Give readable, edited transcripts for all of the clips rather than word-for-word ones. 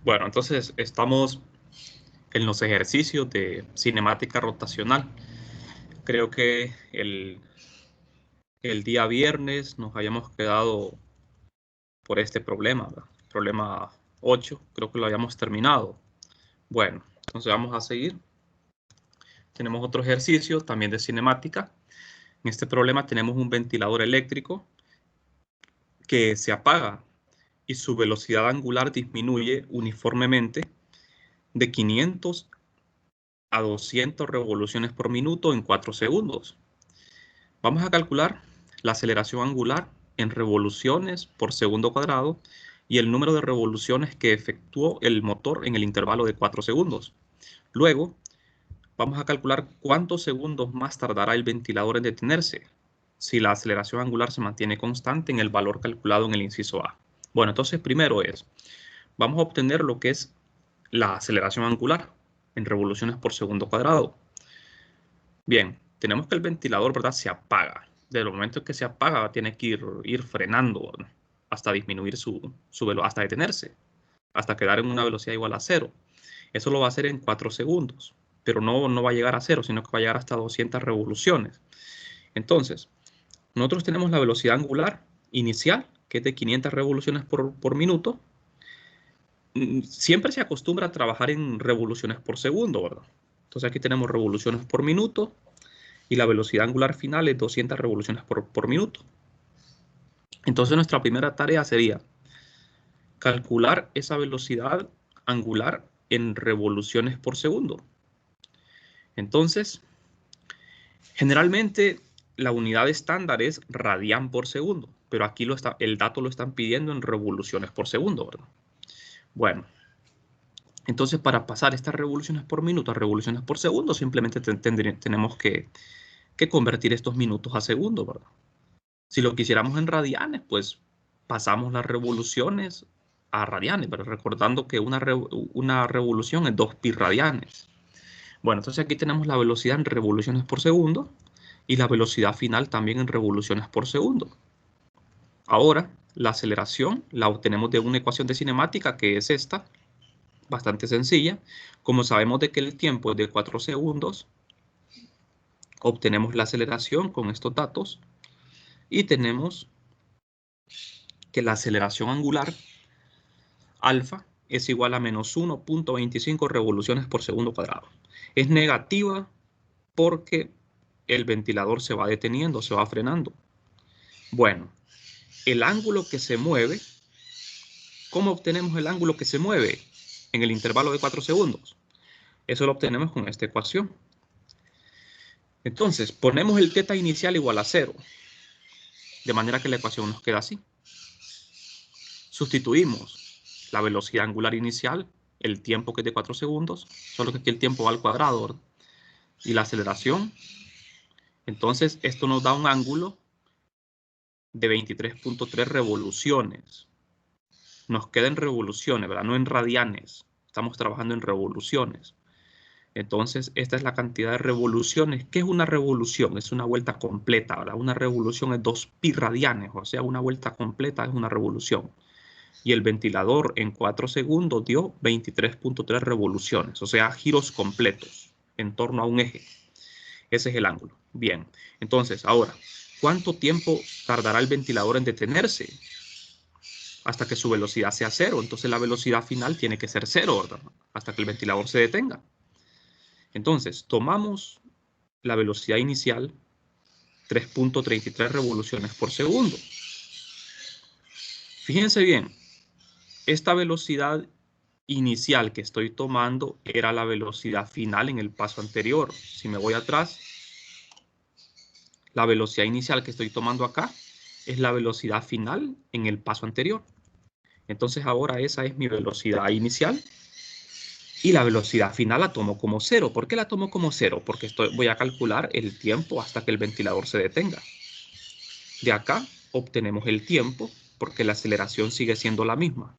Bueno, entonces estamos en los ejercicios de cinemática rotacional. Creo que el día viernes nos habíamos quedado por este problema, ¿verdad? Problema 8, creo que lo habíamos terminado. Bueno, entonces vamos a seguir. Tenemos otro ejercicio también de cinemática. En este problema tenemos un ventilador eléctrico que se apaga y su velocidad angular disminuye uniformemente de 500 a 200 revoluciones por minuto en 4 segundos. Vamos a calcular la aceleración angular en revoluciones por segundo cuadrado y el número de revoluciones que efectuó el motor en el intervalo de 4 segundos. Luego, vamos a calcular cuántos segundos más tardará el ventilador en detenerse si la aceleración angular se mantiene constante en el valor calculado en el inciso A. Bueno, entonces primero vamos a obtener lo que es la aceleración angular en revoluciones por segundo cuadrado. Bien, tenemos que el ventilador, ¿verdad?, se apaga. Desde el momento en que se apaga, tiene que ir frenando, ¿no?, hasta disminuir su velocidad, hasta detenerse, hasta quedar en una velocidad igual a 0. Eso lo va a hacer en 4 segundos, pero no va a llegar a 0, sino que va a llegar hasta 200 revoluciones. Entonces, nosotros tenemos la velocidad angular inicial, que es de 500 revoluciones por minuto. Siempre se acostumbra a trabajar en revoluciones por segundo, ¿verdad? Entonces aquí tenemos revoluciones por minuto y la velocidad angular final es 200 revoluciones por minuto. Entonces nuestra primera tarea sería calcular esa velocidad angular en revoluciones por segundo. Entonces, generalmente la unidad estándar es radián por segundo, pero aquí el dato lo están pidiendo en revoluciones por segundo, ¿verdad? Bueno, entonces para pasar estas revoluciones por minuto a revoluciones por segundo, simplemente tenemos que convertir estos minutos a segundos, ¿verdad? Si lo quisiéramos en radianes, pues pasamos las revoluciones a radianes, pero recordando que una revolución es 2 pi radianes. Bueno, entonces aquí tenemos la velocidad en revoluciones por segundo y la velocidad final también en revoluciones por segundo. Ahora, la aceleración la obtenemos de una ecuación de cinemática que es esta, bastante sencilla. Como sabemos de que el tiempo es de 4 segundos, obtenemos la aceleración con estos datos y tenemos que la aceleración angular alfa es igual a menos 1.25 revoluciones por segundo cuadrado. Es negativa porque el ventilador se va deteniendo, se va frenando. Bueno, el ángulo que se mueve, ¿cómo obtenemos el ángulo que se mueve en el intervalo de 4 segundos? Eso lo obtenemos con esta ecuación. Entonces, ponemos el θ inicial igual a 0, de manera que la ecuación nos queda así. Sustituimos la velocidad angular inicial, el tiempo que es de 4 segundos, solo que aquí el tiempo va al cuadrado, ¿verdad?, y la aceleración. Entonces, esto nos da un ángulo de 23.3 revoluciones. Nos queda en revoluciones, ¿verdad?, no en radianes. Estamos trabajando en revoluciones. Entonces, esta es la cantidad de revoluciones. ¿Qué es una revolución? Es una vuelta completa, ¿verdad? Una revolución es 2 pi radianes, o sea, una vuelta completa es una revolución. Y el ventilador en 4 segundos dio 23.3 revoluciones, o sea, giros completos en torno a un eje. Ese es el ángulo. Bien, entonces, ahora, ¿cuánto tiempo tardará el ventilador en detenerse? Hasta que su velocidad sea 0. Entonces la velocidad final tiene que ser 0, ¿verdad?, hasta que el ventilador se detenga. Entonces, tomamos la velocidad inicial, 3.33 revoluciones por segundo. Fíjense bien, esta velocidad inicial que estoy tomando era la velocidad final en el paso anterior. Si me voy atrás, la velocidad inicial que estoy tomando acá es la velocidad final en el paso anterior. Entonces ahora esa es mi velocidad inicial y la velocidad final la tomo como 0. ¿Por qué la tomo como 0? Porque voy a calcular el tiempo hasta que el ventilador se detenga. De acá obtenemos el tiempo porque la aceleración sigue siendo la misma.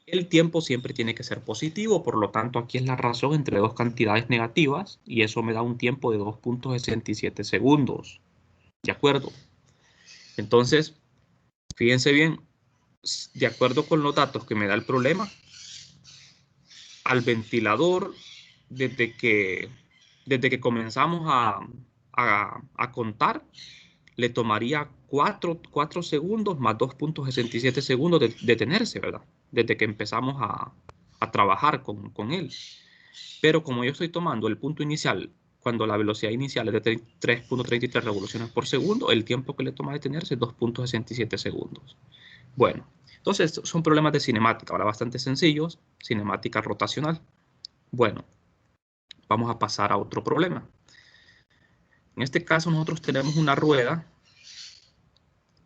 El tiempo siempre tiene que ser positivo, por lo tanto aquí es la razón entre dos cantidades negativas y eso me da un tiempo de 2.67 segundos. ¿De acuerdo? Entonces, fíjense bien, de acuerdo con los datos que me da el problema, al ventilador, desde que comenzamos a contar, le tomaría 4 segundos más 2.67 segundos de detenerse, ¿verdad? Desde que empezamos a trabajar con él. Pero como yo estoy tomando el punto inicial, cuando la velocidad inicial es de 3.33 revoluciones por segundo, el tiempo que le toma detenerse es 2.67 segundos. Bueno, entonces son problemas de cinemática, ahora bastante sencillos, cinemática rotacional. Bueno, vamos a pasar a otro problema. En este caso nosotros tenemos una rueda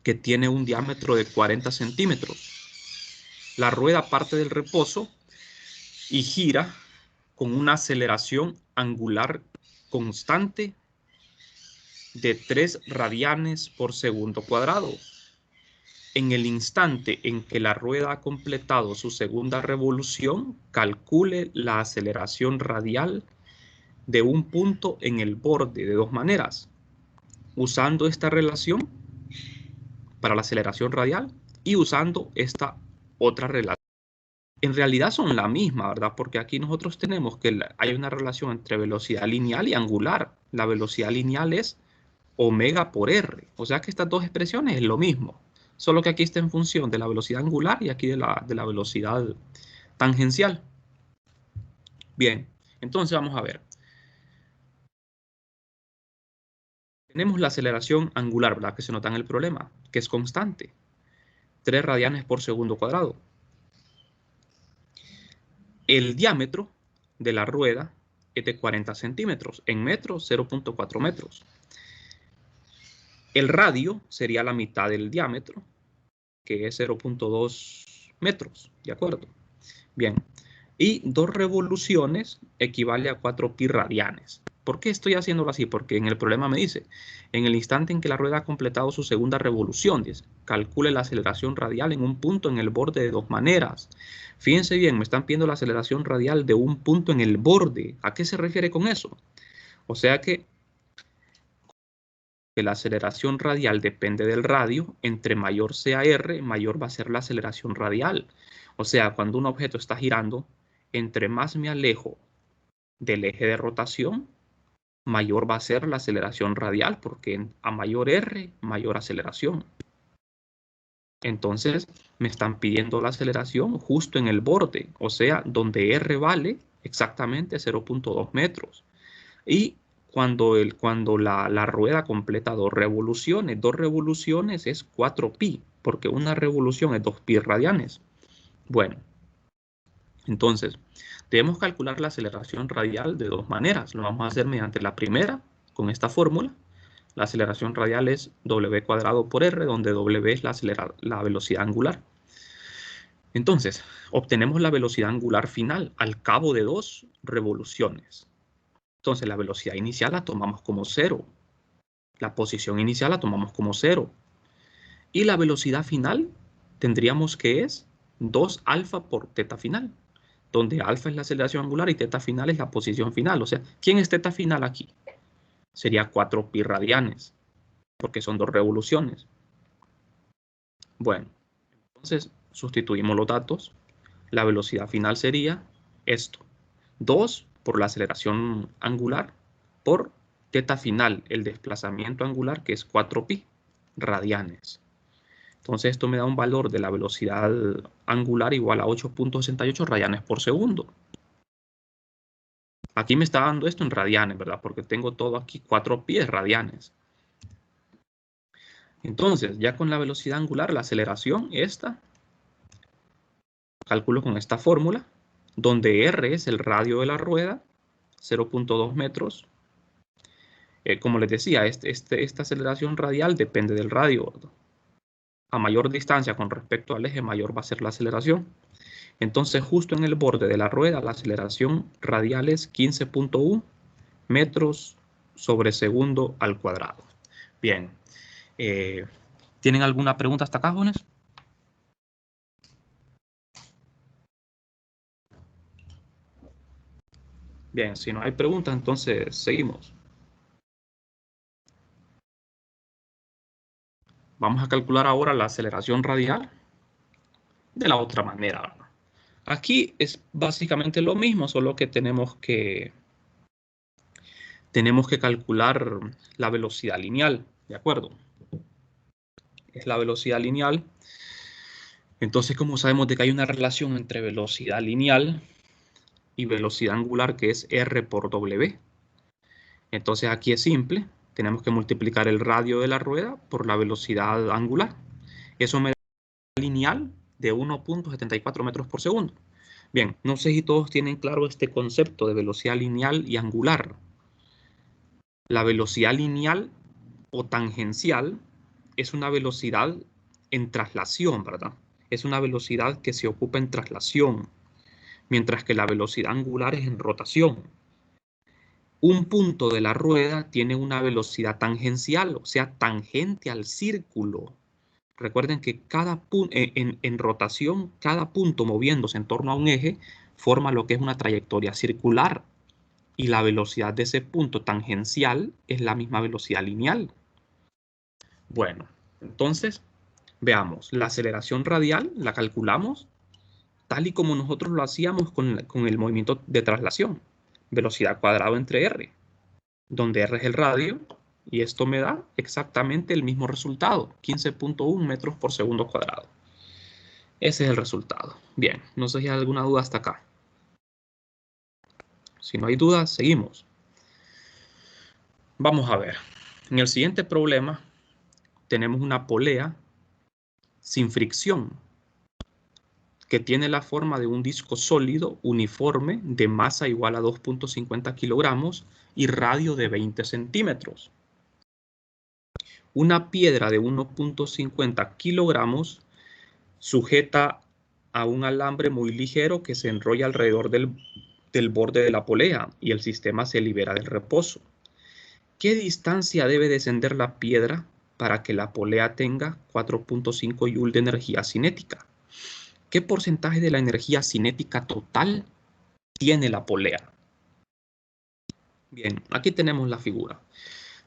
que tiene un diámetro de 40 centímetros. La rueda parte del reposo y gira con una aceleración angular constante de 3 radianes por segundo cuadrado. En el instante en que la rueda ha completado su segunda revolución, calcule la aceleración radial de un punto en el borde de dos maneras. Usando esta relación para la aceleración radial y usando esta otra relación. En realidad son la misma, ¿verdad? Porque aquí nosotros tenemos que hay una relación entre velocidad lineal y angular. La velocidad lineal es omega por r. O sea que estas dos expresiones es lo mismo. Solo que aquí está en función de la velocidad angular y aquí de la velocidad tangencial. Bien, entonces vamos a ver. Tenemos la aceleración angular, ¿verdad? Que se nota en el problema, que es constante. 3 radianes por segundo cuadrado. El diámetro de la rueda es de 40 centímetros. En metros, 0.4 metros. El radio sería la mitad del diámetro, que es 0.2 metros. ¿De acuerdo? Bien. Y 2 revoluciones equivale a 4 pi radianes. ¿Por qué estoy haciéndolo así? Porque en el problema me dice, en el instante en que la rueda ha completado su segunda revolución, dice, calcule la aceleración radial en un punto en el borde de dos maneras. Fíjense bien, me están pidiendo la aceleración radial de un punto en el borde. ¿A qué se refiere con eso? O sea que la aceleración radial depende del radio, entre mayor sea r, mayor va a ser la aceleración radial. O sea, cuando un objeto está girando, entre más me alejo del eje de rotación, mayor va a ser la aceleración radial, porque a mayor r, mayor aceleración. Entonces, me están pidiendo la aceleración justo en el borde, o sea, donde r vale exactamente 0.2 metros. Y cuando la rueda completa 2 revoluciones es 4 pi, porque una revolución es 2 pi radianes. Bueno, entonces, debemos calcular la aceleración radial de dos maneras. Lo vamos a hacer mediante la primera, con esta fórmula. La aceleración radial es w cuadrado por r, donde w es la velocidad angular. Entonces, obtenemos la velocidad angular final al cabo de 2 revoluciones. Entonces, la velocidad inicial la tomamos como 0. La posición inicial la tomamos como 0. Y la velocidad final tendríamos que es 2 alfa por teta final, donde alfa es la aceleración angular y teta final es la posición final. O sea, ¿quién es teta final aquí? Sería 4 pi radianes, porque son 2 revoluciones. Bueno, entonces sustituimos los datos. La velocidad final sería esto. 2 por la aceleración angular por teta final, el desplazamiento angular, que es 4 pi radianes. Entonces esto me da un valor de la velocidad angular igual a 8.68 radianes por segundo. Aquí me está dando esto en radianes, ¿verdad? Porque tengo todo aquí 4 pi radianes. Entonces, ya con la velocidad angular, la aceleración, esta, calculo con esta fórmula, donde r es el radio de la rueda, 0.2 metros. Como les decía, esta aceleración radial depende del radio. A mayor distancia con respecto al eje, mayor va a ser la aceleración. Entonces, justo en el borde de la rueda, la aceleración radial es 15.1 metros sobre segundo al cuadrado. Bien. ¿Tienen alguna pregunta hasta acá, jóvenes? Bien, si no hay preguntas, entonces seguimos. Vamos a calcular ahora la aceleración radial de la otra manera, ¿verdad? Aquí es básicamente lo mismo, solo que tenemos que calcular la velocidad lineal, ¿de acuerdo? Es la velocidad lineal. Entonces, como sabemos de que hay una relación entre velocidad lineal y velocidad angular, que es R por W. Entonces aquí es simple, tenemos que multiplicar el radio de la rueda por la velocidad angular. Eso me da lineal de 1.74 metros por segundo. Bien, no sé si todos tienen claro este concepto de velocidad lineal y angular. La velocidad lineal o tangencial es una velocidad en traslación, ¿verdad? Es una velocidad que se ocupa en traslación, mientras que la velocidad angular es en rotación. Un punto de la rueda tiene una velocidad tangencial, o sea, tangente al círculo. Recuerden que en rotación, cada punto moviéndose en torno a un eje forma lo que es una trayectoria circular. Y la velocidad de ese punto tangencial es la misma velocidad lineal. Bueno, entonces, veamos. La aceleración radial la calculamos tal y como nosotros lo hacíamos con el movimiento de traslación. Velocidad cuadrada entre R, donde R es el radio, y esto me da exactamente el mismo resultado, 15.1 metros por segundo cuadrado. Ese es el resultado. Bien, no sé si hay alguna duda hasta acá. Si no hay dudas, seguimos. Vamos a ver. En el siguiente problema tenemos una polea sin fricción que tiene la forma de un disco sólido uniforme de masa igual a 2.50 kilogramos y radio de 20 centímetros. Una piedra de 1.50 kilogramos sujeta a un alambre muy ligero que se enrolla alrededor del borde de la polea y el sistema se libera del reposo. ¿Qué distancia debe descender la piedra para que la polea tenga 4.5 Joule de energía cinética? ¿Qué porcentaje de la energía cinética total tiene la polea? Bien, aquí tenemos la figura.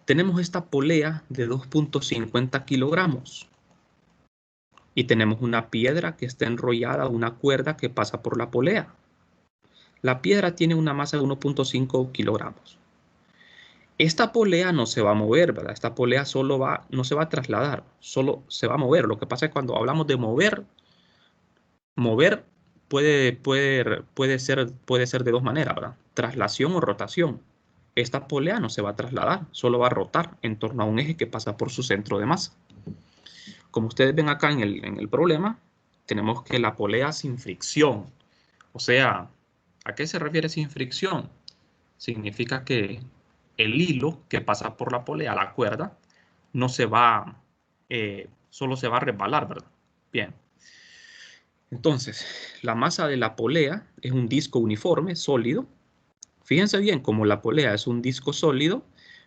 Tenemos esta polea de 2.50 kilogramos. Y tenemos una piedra que está enrollada a una cuerda que pasa por la polea. La piedra tiene una masa de 1.5 kilogramos. Esta polea no se va a mover, ¿verdad? Esta polea no se va a trasladar, solo se va a mover. Lo que pasa es que cuando hablamos de mover puede ser de dos maneras, ¿verdad? Traslación o rotación. Esta polea no se va a trasladar, solo va a rotar en torno a un eje que pasa por su centro de masa. Como ustedes ven acá en el problema, tenemos que la polea sin fricción. O sea, ¿a qué se refiere sin fricción? Significa que el hilo que pasa por la polea, la cuerda, no se va, solo se va a resbalar, ¿verdad? Bien. Entonces, la masa de la polea es un disco uniforme, sólido. Fíjense bien, como la polea es un disco sólido,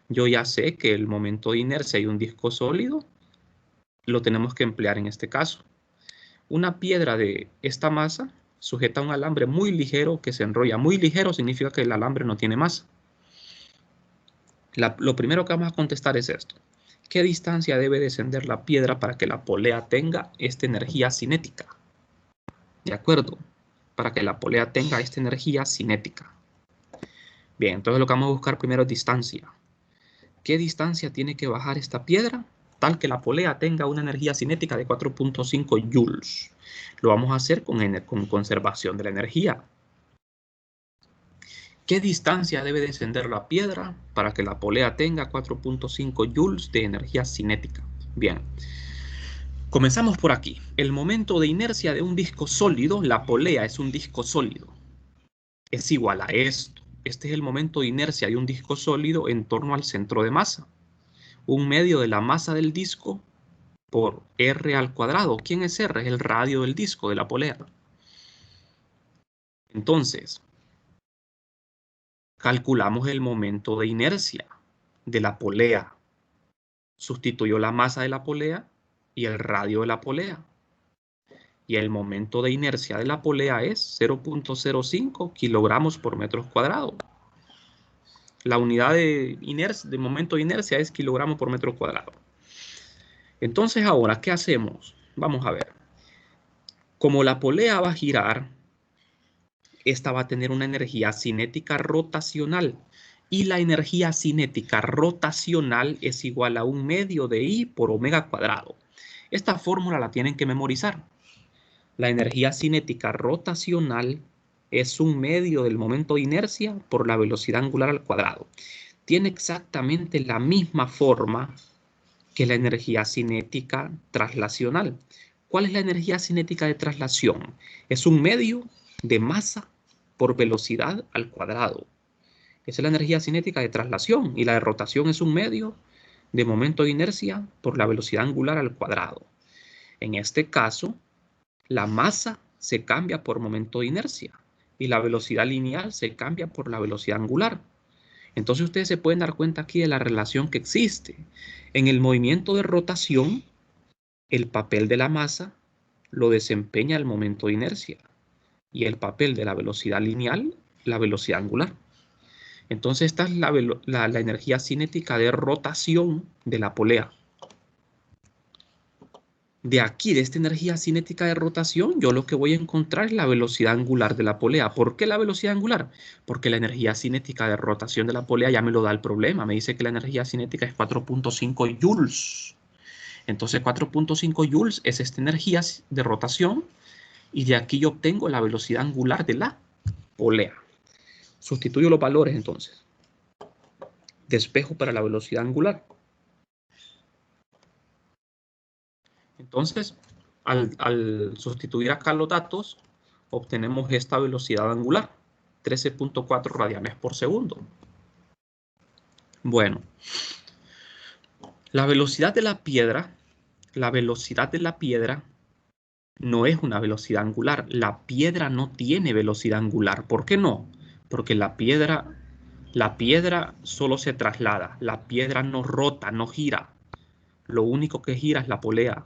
yo ya sé que el momento de inercia de un disco sólido lo tenemos que emplear en este caso. Una piedra de esta masa sujeta a un alambre muy ligero que se enrolla. Muy ligero significa que el alambre no tiene masa. Lo primero que vamos a contestar es esto. ¿Qué distancia debe descender la piedra para que la polea tenga esta energía cinética? ¿De acuerdo? Para que la polea tenga esta energía cinética. Bien, entonces lo que vamos a buscar primero es distancia. ¿Qué distancia tiene que bajar esta piedra? Tal que la polea tenga una energía cinética de 4.5 joules. Lo vamos a hacer con conservación de la energía. ¿Qué distancia debe descender la piedra para que la polea tenga 4.5 joules de energía cinética? Bien, comenzamos por aquí. El momento de inercia de un disco sólido, la polea es un disco sólido, es igual a esto. Este es el momento de inercia de un disco sólido en torno al centro de masa. Un medio de la masa del disco por R al cuadrado. ¿Quién es R? Es el radio del disco, de la polea. Entonces, calculamos el momento de inercia de la polea. Sustituyó la masa de la polea y el radio de la polea. Y el momento de inercia de la polea es 0.05 kilogramos por metro cuadrado. La unidad de momento de inercia es kilogramos por metro cuadrado. Entonces ahora, ¿qué hacemos? Vamos a ver. Como la polea va a girar, esta va a tener una energía cinética rotacional. Y la energía cinética rotacional es igual a 1/2 de I por omega cuadrado. Esta fórmula la tienen que memorizar. La energía cinética rotacional es 1/2 del momento de inercia por la velocidad angular al cuadrado. Tiene exactamente la misma forma que la energía cinética traslacional. ¿Cuál es la energía cinética de traslación? Es 1/2 de masa por velocidad al cuadrado. Esa es la energía cinética de traslación, y la de rotación es 1/2 de momento de inercia por la velocidad angular al cuadrado. En este caso, la masa se cambia por momento de inercia y la velocidad lineal se cambia por la velocidad angular. Entonces ustedes se pueden dar cuenta aquí de la relación que existe. En el movimiento de rotación, el papel de la masa lo desempeña el momento de inercia y el papel de la velocidad lineal, la velocidad angular. Entonces esta es la energía cinética de rotación de la polea. De aquí, de esta energía cinética de rotación, yo lo que voy a encontrar es la velocidad angular de la polea. ¿Por qué la velocidad angular? Porque la energía cinética de rotación de la polea ya me lo da el problema. Me dice que la energía cinética es 4.5 joules. Entonces 4.5 joules es esta energía de rotación, y de aquí yo obtengo la velocidad angular de la polea. Sustituyo los valores entonces. Despejo para la velocidad angular. Entonces, al sustituir acá los datos, obtenemos esta velocidad angular, 13.4 radianes por segundo. Bueno, la velocidad de la piedra no es una velocidad angular. La piedra no tiene velocidad angular. ¿Por qué no? Porque la piedra solo se traslada. La piedra no rota, no gira. Lo único que gira es la polea.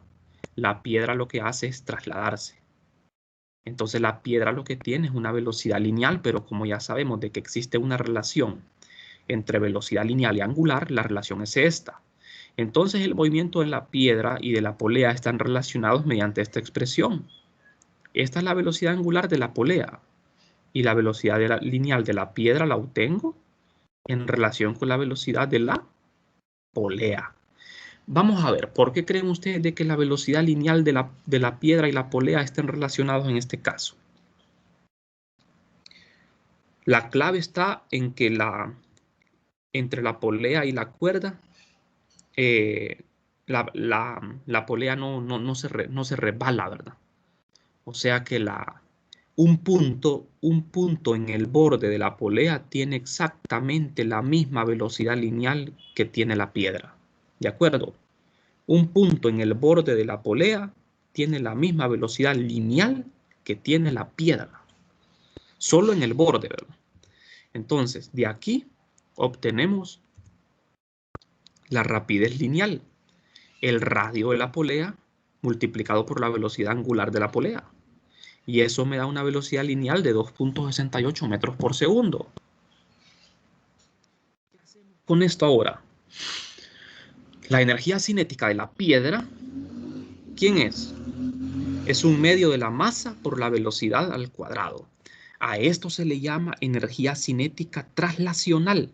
La piedra lo que hace es trasladarse. Entonces la piedra lo que tiene es una velocidad lineal, pero como ya sabemos de que existe una relación entre velocidad lineal y angular, la relación es esta. Entonces el movimiento de la piedra y de la polea están relacionados mediante esta expresión. Esta es la velocidad angular de la polea, y la velocidad lineal de la piedra la obtengo en relación con la velocidad de la polea. Vamos a ver, ¿por qué creen ustedes de que la velocidad lineal de la piedra y la polea estén relacionados en este caso? La clave está en que entre la polea y la cuerda, la polea no se resbala, ¿verdad? O sea que un punto en el borde de la polea tiene exactamente la misma velocidad lineal que tiene la piedra. ¿De acuerdo? Un punto en el borde de la polea tiene la misma velocidad lineal que tiene la piedra. Solo en el borde, ¿verdad? Entonces, de aquí obtenemos la rapidez lineal, el radio de la polea multiplicado por la velocidad angular de la polea. Y eso me da una velocidad lineal de 2.68 metros por segundo. ¿Qué hacemos con esto ahora? La energía cinética de la piedra, ¿quién es? Es 1/2 de la masa por la velocidad al cuadrado. A esto se le llama energía cinética traslacional,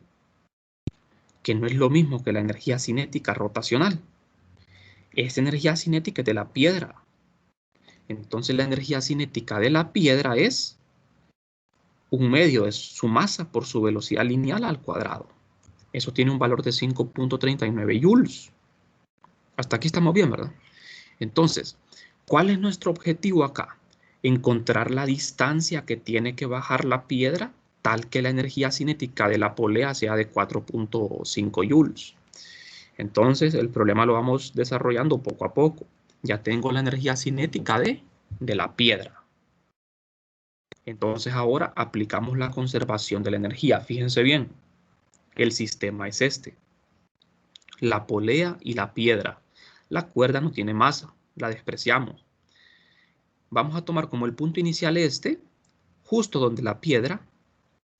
que no es lo mismo que la energía cinética rotacional. Esta energía cinética es de la piedra. Entonces la energía cinética de la piedra es 1/2 de su masa por su velocidad lineal al cuadrado. Eso tiene un valor de 5.39 joules. Hasta aquí estamos bien, ¿verdad? Entonces, ¿cuál es nuestro objetivo acá? Encontrar la distancia que tiene que bajar la piedra tal que la energía cinética de la polea sea de 4.5 joules. Entonces, el problema lo vamos desarrollando poco a poco. Ya tengo la energía cinética de la piedra. Entonces, ahora aplicamos la conservación de la energía. Fíjense bien, el sistema es este. La polea y la piedra. La cuerda no tiene masa, la despreciamos. Vamos a tomar como el punto inicial este, justo donde la piedra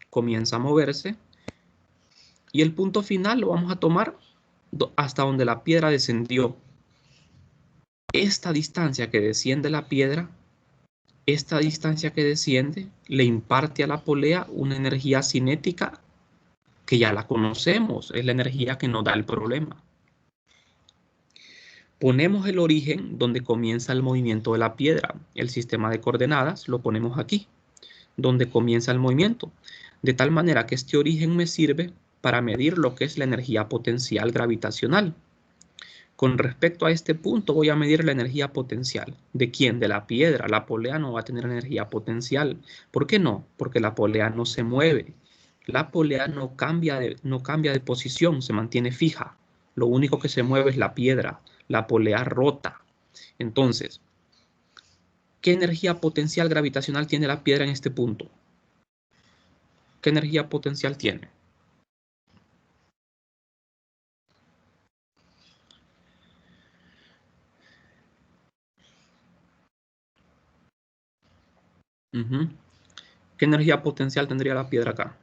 comienza a moverse, y el punto final lo vamos a tomar hasta donde la piedra descendió. Esta distancia que desciende la piedra esta distancia que desciende le imparte a la polea una energía cinética que ya la conocemos, es la energía que nos da el problema. Ponemos el origen donde comienza el movimiento de la piedra. El sistema de coordenadas lo ponemos aquí, donde comienza el movimiento. De tal manera que este origen me sirve para medir lo que es la energía potencial gravitacional. Con respecto a este punto voy a medir la energía potencial. ¿De quién? De la piedra. La polea no va a tener energía potencial. ¿Por qué no? Porque la polea no se mueve. La polea no cambia de posición, se mantiene fija. Lo único que se mueve es la piedra. La polea rota. Entonces, ¿qué energía potencial gravitacional tiene la piedra en este punto? ¿Qué energía potencial tiene? ¿Qué energía potencial tendría la piedra acá?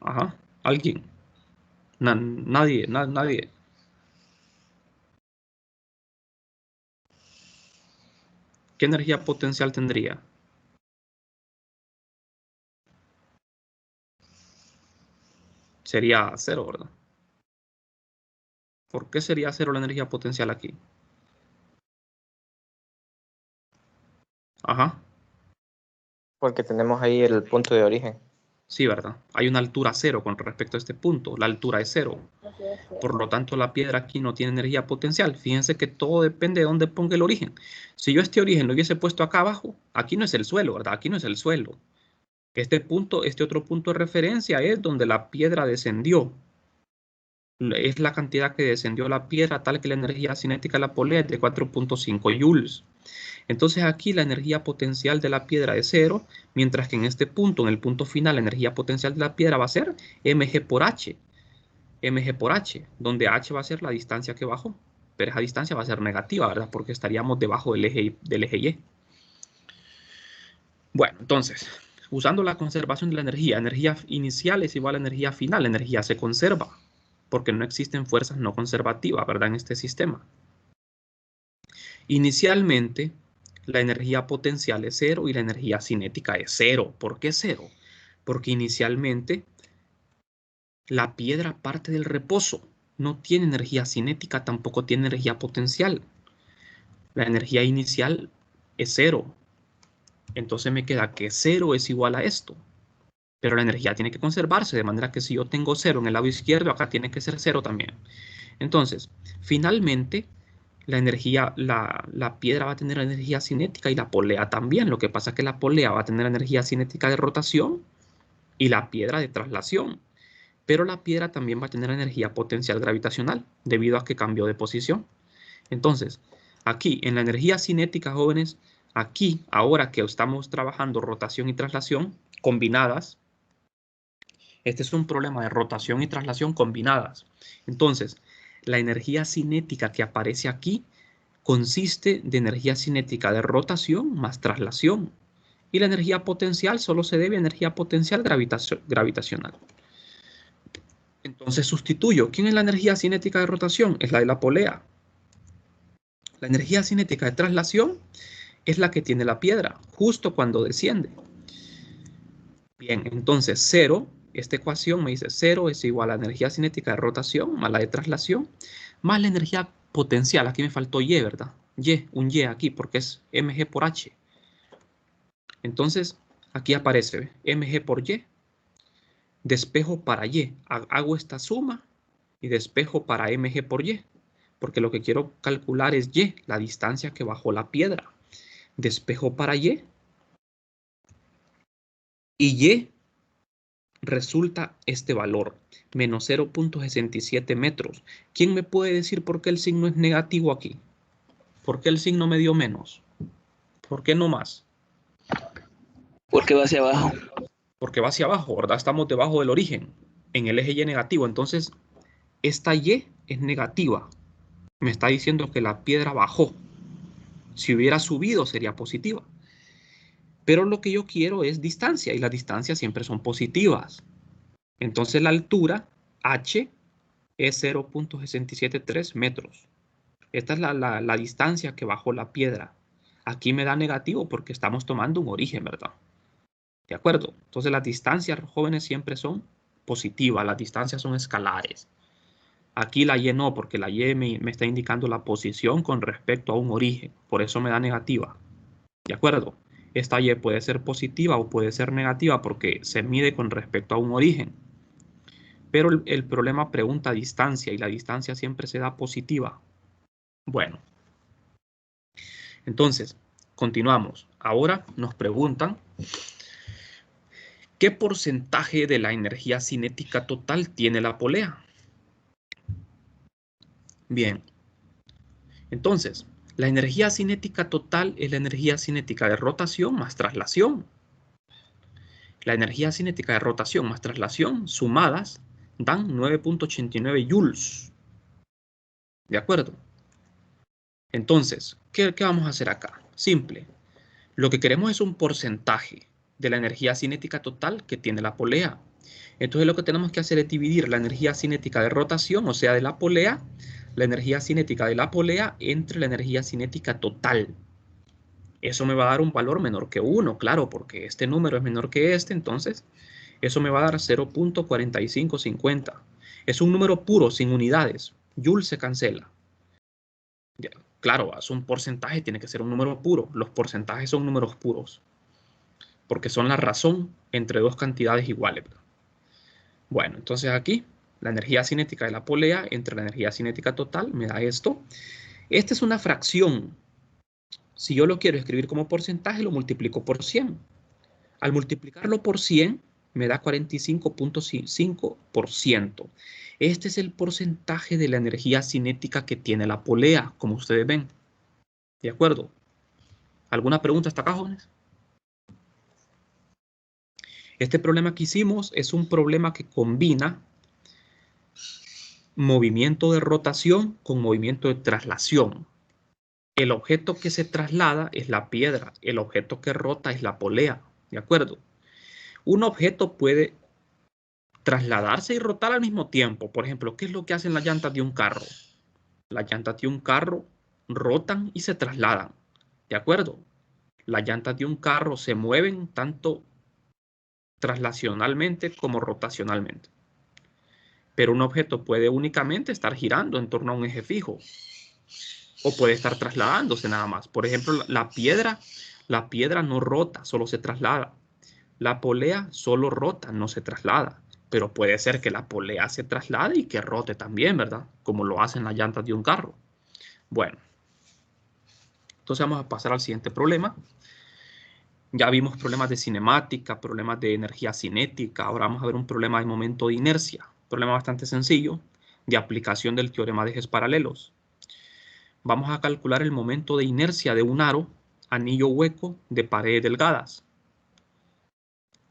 Ajá, alguien. Nadie. ¿Qué energía potencial tendría? Sería cero, ¿verdad? ¿Por qué sería cero la energía potencial aquí? Ajá, Porque tenemos ahí el punto de origen. sí, ¿verdad? Hay una altura cero con respecto a este punto. La altura es cero. Por lo tanto, la piedra aquí no tiene energía potencial. Fíjense que todo depende de dónde ponga el origen. Si yo este origen lo hubiese puesto acá abajo, aquí no es el suelo, ¿verdad? Aquí no es el suelo. Este punto, este otro punto de referencia es donde la piedra descendió. Es la cantidad que descendió la piedra, tal que la energía cinética de la polea es de 4.5 joules. Entonces aquí la energía potencial de la piedra es cero, mientras que en este punto, en el punto final, la energía potencial de la piedra va a ser mg por h. Mg por h, donde h va a ser la distancia que bajó. Pero esa distancia va a ser negativa, ¿verdad? Porque estaríamos debajo del eje Y. Bueno, entonces, usando la conservación de la energía inicial es igual a energía final. La energía se conserva, porque no existen fuerzas no conservativas, ¿verdad? En este sistema. Inicialmente, la energía potencial es cero y la energía cinética es cero. ¿Por qué cero? Porque inicialmente la piedra parte del reposo. No tiene energía cinética, tampoco tiene energía potencial. La energía inicial es cero. Entonces me queda que cero es igual a esto. Pero la energía tiene que conservarse, de manera que si yo tengo cero en el lado izquierdo, acá tiene que ser cero también. Entonces, finalmente, la piedra va a tener energía cinética y la polea también. Lo que pasa es que la polea va a tener energía cinética de rotación y la piedra de traslación. Pero la piedra también va a tener energía potencial gravitacional debido a que cambió de posición. Entonces, aquí en la energía cinética, jóvenes, aquí, ahora que estamos trabajando rotación y traslación combinadas, este es un problema de rotación y traslación combinadas. Entonces, la energía cinética que aparece aquí consiste de energía cinética de rotación más traslación. Y la energía potencial solo se debe a energía potencial gravitacional. Entonces sustituyo. ¿Quién es la energía cinética de rotación? Es la de la polea. La energía cinética de traslación es la que tiene la piedra, justo cuando desciende. Bien, entonces 0, esta ecuación me dice 0 es igual a la energía cinética de rotación más la de traslación, más la energía potencial. Aquí me faltó Y, ¿verdad? Y, un Y aquí, porque es mg por h. Entonces, aquí aparece mg por y, despejo para y. Hago esta suma y despejo para mg por y, porque lo que quiero calcular es y, la distancia que bajó la piedra. Despejo para y resulta este valor, menos 0.67 metros. ¿Quién me puede decir por qué el signo es negativo aquí? ¿Por qué el signo me dio menos? ¿Por qué no más? Porque va hacia abajo. Porque va hacia abajo, ¿verdad? Estamos debajo del origen, en el eje Y negativo. Entonces, esta Y es negativa. Me está diciendo que la piedra bajó. Si hubiera subido, sería positiva. Pero lo que yo quiero es distancia y las distancias siempre son positivas. Entonces la altura h es 0.673 metros. Esta es la distancia que bajó la piedra. Aquí me da negativo porque estamos tomando un origen, ¿verdad? ¿De acuerdo? Entonces las distancias, jóvenes, siempre son positivas. Las distancias son escalares. Aquí la y no, porque la y me está indicando la posición con respecto a un origen. Por eso me da negativa. ¿De acuerdo? Esta y puede ser positiva o puede ser negativa porque se mide con respecto a un origen. Pero el problema pregunta distancia y la distancia siempre se da positiva. Bueno, entonces, continuamos. Ahora nos preguntan, ¿qué porcentaje de la energía cinética total tiene la polea? Bien, entonces, la energía cinética total es la energía cinética de rotación más traslación. La energía cinética de rotación más traslación sumadas dan 9.89 joules. ¿De acuerdo? Entonces, ¿qué vamos a hacer acá? Simple. Lo que queremos es un porcentaje de la energía cinética total que tiene la polea. Entonces lo que tenemos que hacer es dividir la energía cinética de rotación, o sea, de la polea, la energía cinética de la polea entre la energía cinética total. Eso me va a dar un valor menor que 1, claro, porque este número es menor que este, entonces eso me va a dar 0.4550. Es un número puro, sin unidades. Joule se cancela. Ya, claro, es un porcentaje, tiene que ser un número puro. Los porcentajes son números puros, porque son la razón entre dos cantidades iguales. Bueno, entonces aquí la energía cinética de la polea entre la energía cinética total me da esto. Esta es una fracción. Si yo lo quiero escribir como porcentaje, lo multiplico por 100. Al multiplicarlo por 100, me da 45.5%. Este es el porcentaje de la energía cinética que tiene la polea, como ustedes ven. ¿De acuerdo? ¿Alguna pregunta hasta acá, jóvenes? Este problema que hicimos es un problema que combina movimiento de rotación con movimiento de traslación. El objeto que se traslada es la piedra, el objeto que rota es la polea, ¿de acuerdo? Un objeto puede trasladarse y rotar al mismo tiempo. Por ejemplo, ¿qué es lo que hacen las llantas de un carro? Las llantas de un carro rotan y se trasladan, ¿de acuerdo? Las llantas de un carro se mueven tanto traslacionalmente como rotacionalmente. Pero un objeto puede únicamente estar girando en torno a un eje fijo o puede estar trasladándose nada más. Por ejemplo, la piedra no rota, solo se traslada. La polea solo rota, no se traslada. Pero puede ser que la polea se traslade y que rote también, ¿verdad? Como lo hacen las llantas de un carro. Bueno, entonces vamos a pasar al siguiente problema. Ya vimos problemas de cinemática, problemas de energía cinética. Ahora vamos a ver un problema de momento de inercia. Un problema bastante sencillo de aplicación del teorema de ejes paralelos. Vamos a calcular el momento de inercia de un aro, anillo hueco de paredes delgadas.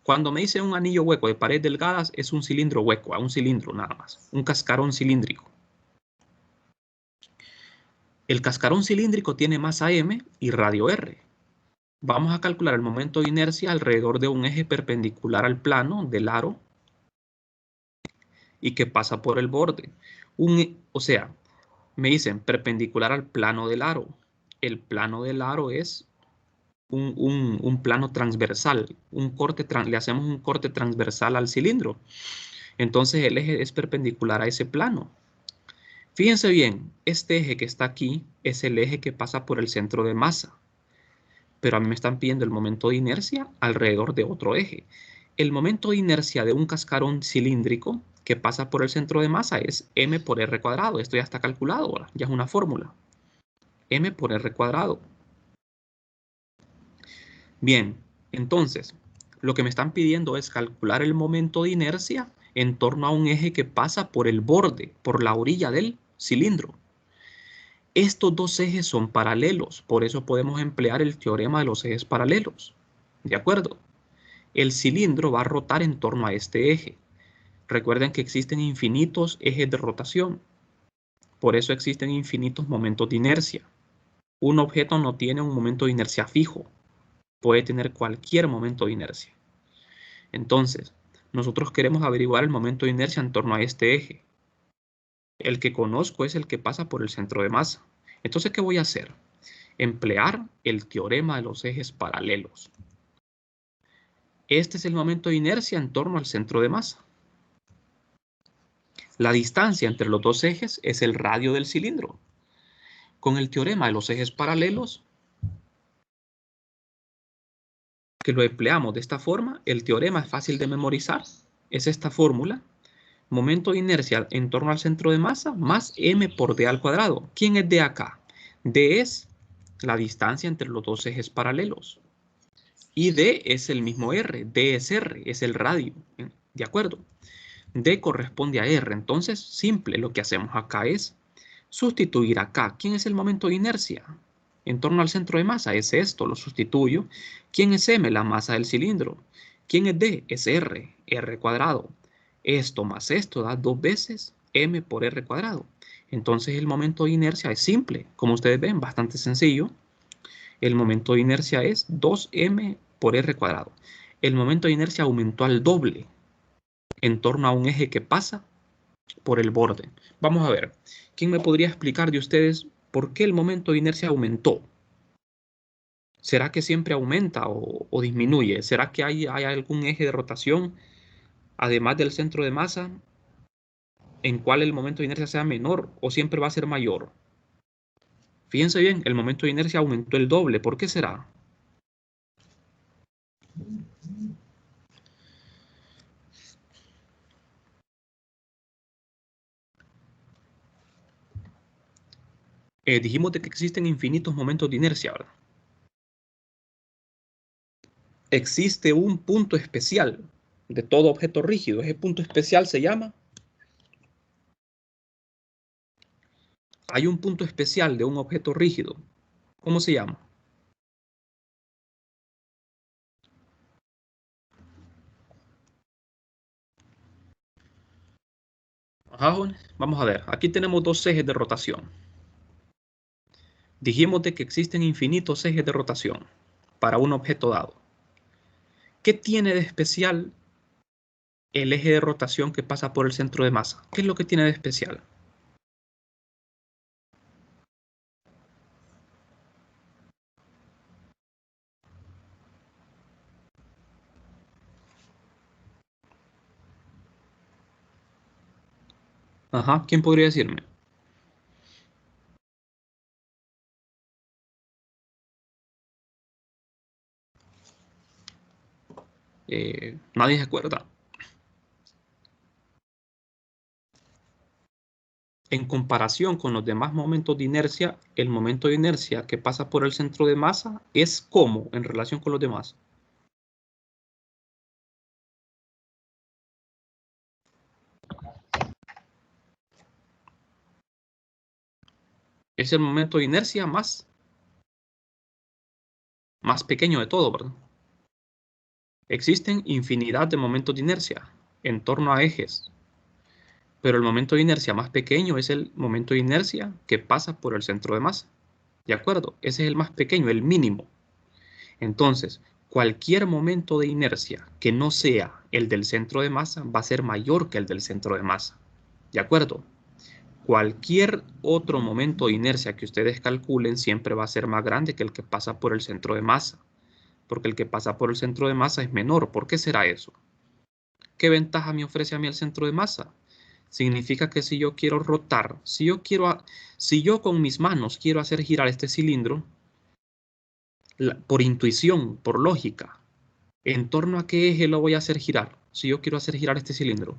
Cuando me dice un anillo hueco de paredes delgadas, es un cilindro hueco, un cilindro nada más, un cascarón cilíndrico. El cascarón cilíndrico tiene masa m y radio r. Vamos a calcular el momento de inercia alrededor de un eje perpendicular al plano del aro y que pasa por el borde. O sea, me dicen perpendicular al plano del aro. El plano del aro es un plano transversal, le hacemos un corte transversal al cilindro. Entonces el eje es perpendicular a ese plano. Fíjense bien, este eje que está aquí es el eje que pasa por el centro de masa. Pero a mí me están pidiendo el momento de inercia alrededor de otro eje. El momento de inercia de un cascarón cilíndrico que pasa por el centro de masa es m por r cuadrado. Esto ya está calculado ahora, ya es una fórmula. M por r cuadrado. Bien, entonces, lo que me están pidiendo es calcular el momento de inercia en torno a un eje que pasa por el borde, por la orilla del cilindro. Estos dos ejes son paralelos, por eso podemos emplear el teorema de los ejes paralelos. ¿De acuerdo? El cilindro va a rotar en torno a este eje. Recuerden que existen infinitos ejes de rotación. Por eso existen infinitos momentos de inercia. Un objeto no tiene un momento de inercia fijo. Puede tener cualquier momento de inercia. Entonces, nosotros queremos averiguar el momento de inercia en torno a este eje. El que conozco es el que pasa por el centro de masa. Entonces, ¿qué voy a hacer? Emplear el teorema de los ejes paralelos. Este es el momento de inercia en torno al centro de masa. La distancia entre los dos ejes es el radio del cilindro. Con el teorema de los ejes paralelos, que lo empleamos de esta forma, el teorema es fácil de memorizar. Es esta fórmula. Momento de inercia en torno al centro de masa más m por d al cuadrado. ¿Quién es d acá? D es la distancia entre los dos ejes paralelos. Y d es el mismo r. D es r, es el radio. ¿De acuerdo? D corresponde a r. Entonces, simple, lo que hacemos acá es sustituir acá. ¿Quién es el momento de inercia? En torno al centro de masa es esto, lo sustituyo. ¿Quién es m? La masa del cilindro. ¿Quién es d? Es r, r cuadrado. Esto más esto da 2 veces m por r cuadrado. Entonces el momento de inercia es simple. Como ustedes ven, bastante sencillo. El momento de inercia es 2m por r cuadrado. El momento de inercia aumentó al doble en torno a un eje que pasa por el borde. Vamos a ver. ¿Quién me podría explicar de ustedes por qué el momento de inercia aumentó? ¿Será que siempre aumenta o disminuye? ¿Será que hay algún eje de rotación, además del centro de masa, en cual el momento de inercia sea menor o siempre va a ser mayor? Fíjense bien, el momento de inercia aumentó el doble. ¿Por qué será? Dijimos de que existen infinitos momentos de inercia, ¿verdad? Existe un punto especial de todo objeto rígido. Ese punto especial se llama... Hay un punto especial de un objeto rígido. ¿Cómo se llama? Ajá, vamos a ver. Aquí tenemos dos ejes de rotación. Dijimos de que existen infinitos ejes de rotación para un objeto dado. ¿Qué tiene de especial el eje de rotación que pasa por el centro de masa? ¿Qué es lo que tiene de especial? Ajá, ¿quién podría decirme? Nadie se acuerda. En comparación con los demás momentos de inercia, el momento de inercia que pasa por el centro de masa es ¿cómo en relación con los demás? Es el momento de inercia más pequeño de todo, ¿verdad? Existen infinidad de momentos de inercia en torno a ejes, pero el momento de inercia más pequeño es el momento de inercia que pasa por el centro de masa. ¿De acuerdo? Ese es el más pequeño, el mínimo. Entonces, cualquier momento de inercia que no sea el del centro de masa va a ser mayor que el del centro de masa. ¿De acuerdo? Cualquier otro momento de inercia que ustedes calculen siempre va a ser más grande que el que pasa por el centro de masa, porque el que pasa por el centro de masa es menor. ¿Por qué será eso? ¿Qué ventaja me ofrece a mí el centro de masa? Significa que si yo quiero rotar, si yo con mis manos quiero hacer girar este cilindro, por intuición, por lógica, ¿en torno a qué eje lo voy a hacer girar? Si yo quiero hacer girar este cilindro,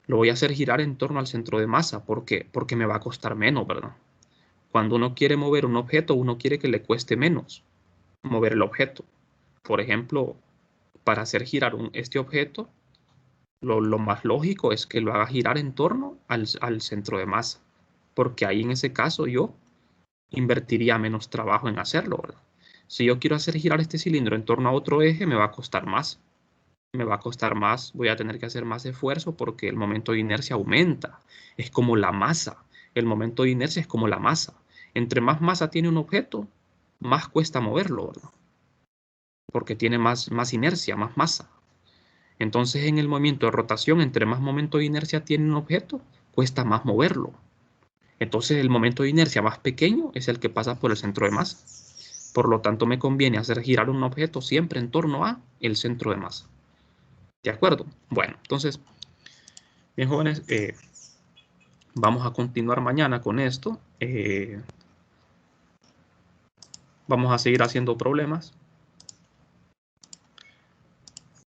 lo voy a hacer girar en torno al centro de masa. ¿Por qué? Porque me va a costar menos, ¿verdad? Cuando uno quiere mover un objeto, uno quiere que le cueste menos mover el objeto. Por ejemplo, para hacer girar este objeto, lo más lógico es que lo haga girar en torno al centro de masa, porque ahí en ese caso yo invertiría menos trabajo en hacerlo, ¿verdad? Si yo quiero hacer girar este cilindro en torno a otro eje, me va a costar más. Me va a costar más, voy a tener que hacer más esfuerzo porque el momento de inercia aumenta. Es como la masa. El momento de inercia es como la masa. Entre más masa tiene un objeto, más cuesta moverlo, ¿verdad? porque tiene más inercia, más masa. Entonces, en el movimiento de rotación, entre más momento de inercia tiene un objeto, cuesta más moverlo. Entonces, el momento de inercia más pequeño es el que pasa por el centro de masa. Por lo tanto, me conviene hacer girar un objeto siempre en torno a el centro de masa. ¿De acuerdo? Bueno, entonces, bien jóvenes, vamos a continuar mañana con esto. Vamos a seguir haciendo problemas.